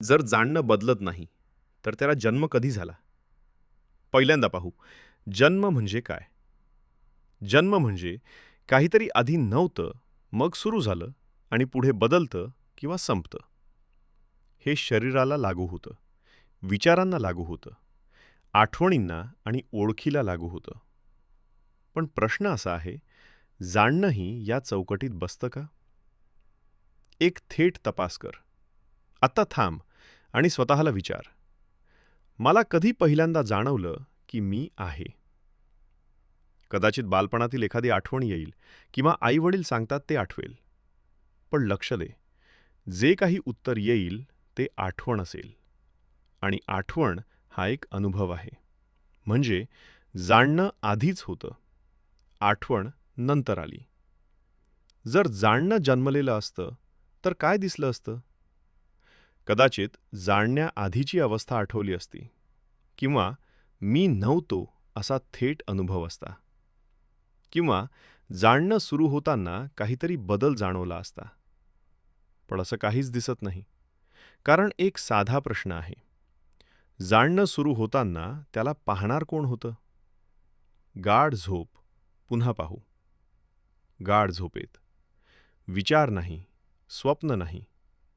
जर जाणणं बदलत नाही, तर त्याला जन्म कधी झाला? पहिल्यांदा पाहू, जन्म म्हणजे काय? जन्म म्हणजे काहीतरी आधी नव्हतं, मग सुरू झालं आणि पुढे बदलतं किंवा संपतं. हे शरीराला लागू होतं, विचारांना लागू होतं, आठवणींना आणि ओळखीला लागू होतं. पण प्रश्न असा आहे, जाणणंही या चौकटीत बसतं का? एक थेट तपास कर. आत्ता थांब आणि स्वतःला विचार, मला कधी पहिल्यांदा जाणवलं की मी आहे? कदाचित बालपणातील एखादी आठवण येईल किंवा आई-वडील सांगतात ते आठवेल. पण लक्ष दे, जे काही उत्तर येईल ते आठवण असेल आणि आठवण हा एक अनुभव आहे. म्हणजे जाणणं आधीच होतं, आठवण नंतर आली. जर जाणणं जन्मलेलं असतं, तर काय दिसलं असतं? कदाचित जाणण्याआधीची अवस्था आठवली असती किंवा मी नव्हतो असा थेट अनुभव असता किंवा जाणणं सुरू होताना काहीतरी बदल जाणवला असता. पण असं काहीच दिसत नाही. कारण एक साधा प्रश्न आहे. जाणणं सुरू होताना त्याला पाहणार कोण होतं? गाढ झोप, पुन्हा पाहू. गाढ झोपेत विचार नाही, स्वप्न नाही,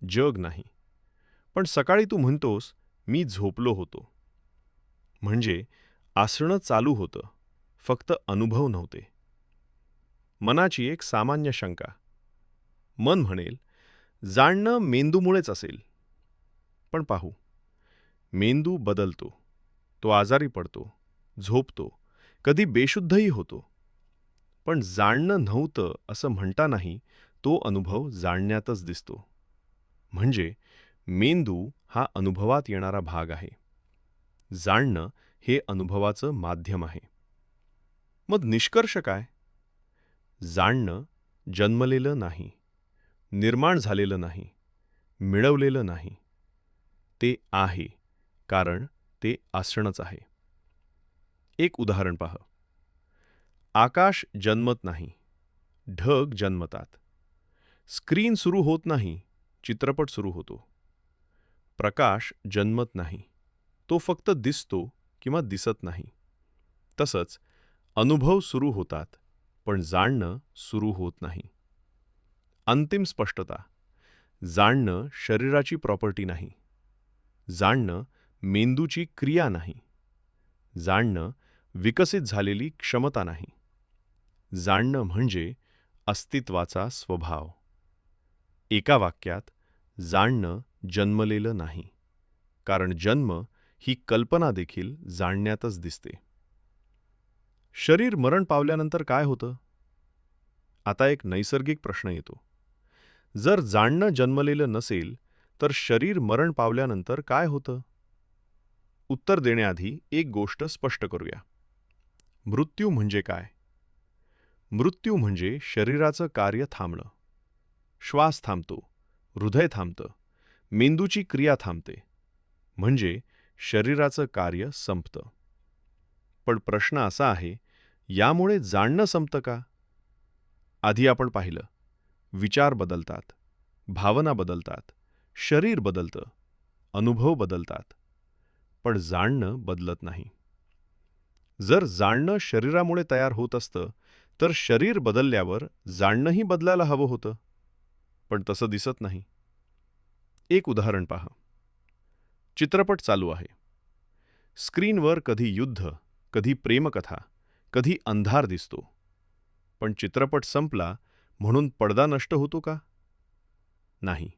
जग नाही. पण सकाळी तू म्हणतोस, मी झोपलो होतो. म्हणजे असणं चालू होतं, फक्त अनुभव नव्हते. मनाची एक सामान्य शंका. मन म्हणेल, जाणणं मेंदूमुळेच असेल. पण पाहू, मेंदू बदलतो, तो आजारी पडतो, झोपतो, कधी बेशुद्धही होतो. पण जाणणं नव्हतं असं म्हणतानाही तो अनुभव जाणण्यातच दिसतो. म्हणजे मेंदू हा अनुभवात येणारा भाग आहे. जाणणं हे अनुभवाचं माध्यम आहे. मग निष्कर्ष काय? जाणणं जन्मलेलं नाही, निर्माण झालेलं नाही, मिळवलेलं नाही. ते आहे, कारण ते असणंच आहे. एक उदाहरण पहा. आकाश जन्मत नाही, ढग जन्मतात. स्क्रीन सुरू होत नाही, चित्रपट सुरू होतो. प्रकाश जन्मत नाही, तो फक्त दिसतो किंवा दिसत नाही. तसंच अनुभव सुरू होतात, पण जाणणं सुरू होत नाही. अंतिम स्पष्टता. जाणणं शरीराची प्रॉपर्टी नाही. जाणणं मेंदूची क्रिया नाही. जाणणं विकसित झालेली क्षमता नाही. जाणणं म्हणजे अस्तित्वाचा स्वभाव. एका वाक्यात, जाणणं जन्मलेलं नाही. कारण जन्म ही कल्पना देखील जाणण्यातच दिसते. शरीर मरण पावल्यानंतर काय होतं? आता एक नैसर्गिक प्रश्न येतो. जर जाणणं जन्मलेलं नसेल, तर शरीर मरण पावल्यानंतर काय होतं? उत्तर देण्याआधी एक गोष्ट स्पष्ट करूया. मृत्यू म्हणजे काय? मृत्यू म्हणजे शरीराचं कार्य थांबणं. श्वास थांबतो, हृदय थांबतं, मेंदूची क्रिया थांबते. म्हणजे शरीराचं कार्य संपतं. पण प्रश्न असा आहे, यामुळे जाणणं संपतं का? आधी आपण पाहिलं, विचार बदलतात, भावना बदलतात, शरीर बदलतं, अनुभव बदलतात. पण जाणणं बदलत नाही. जर जाणणं शरीरामुळे तयार होत असतं, तर शरीर बदलल्यावर जाणणंही बदलायला हवं होतं. पण तसं दिसत नाही. एक उदाहरण पहा. चित्रपट चालू आहे. स्क्रीनवर कधी युद्ध, कधी प्रेमकथा, कधी अंधार दिसतो. पण चित्रपट संपला म्हणून पडदा नष्ट होतो का? नाही.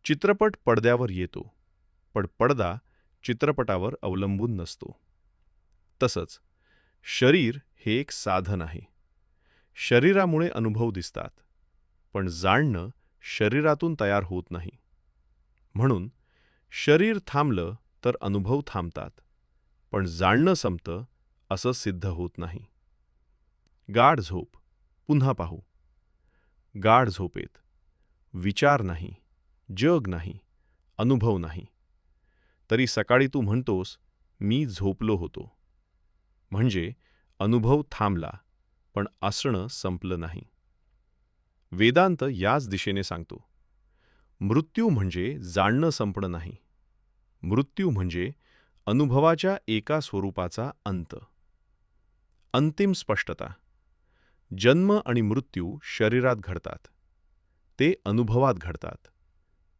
चित्रपट पडद्यावर येतो, पण पडदा चित्रपटावर अवलंबून नसतो. तसंच शरीर हे एक साधन आहे. शरीरामुळे अनुभव दिसतात, पण जाणणं शरीरातून तयार होत नाही. म्हणून शरीर थांबलं तर अनुभव थांबतात, पण जाणणं संपतं असं सिद्ध होत नाही. गाढ झोप, पुन्हा पाहू. गाढ झोपेत विचार नाही, जग नाही, अनुभव नाही. तरी सकाळी तू म्हणतोस, मी झोपलो होतो. म्हणजे अनुभव थांबला, पण असणं संपलं नाही. वेदांत याच दिशेने सांगतो. मृत्यू म्हणजे जाणणं संपणं नाही. मृत्यू म्हणजे अनुभवाच्या एका स्वरूपाचा अंत. अंतिम स्पष्टता. जन्म आणि मृत्यू शरीरात घडतात. ते अनुभवात घडतात.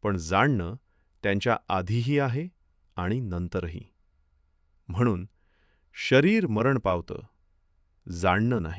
पण जाणणं त्यांच्या आधीही आहे आणि नंतरही. म्हणून शरीर मरण पावतं, जाणणं नाही.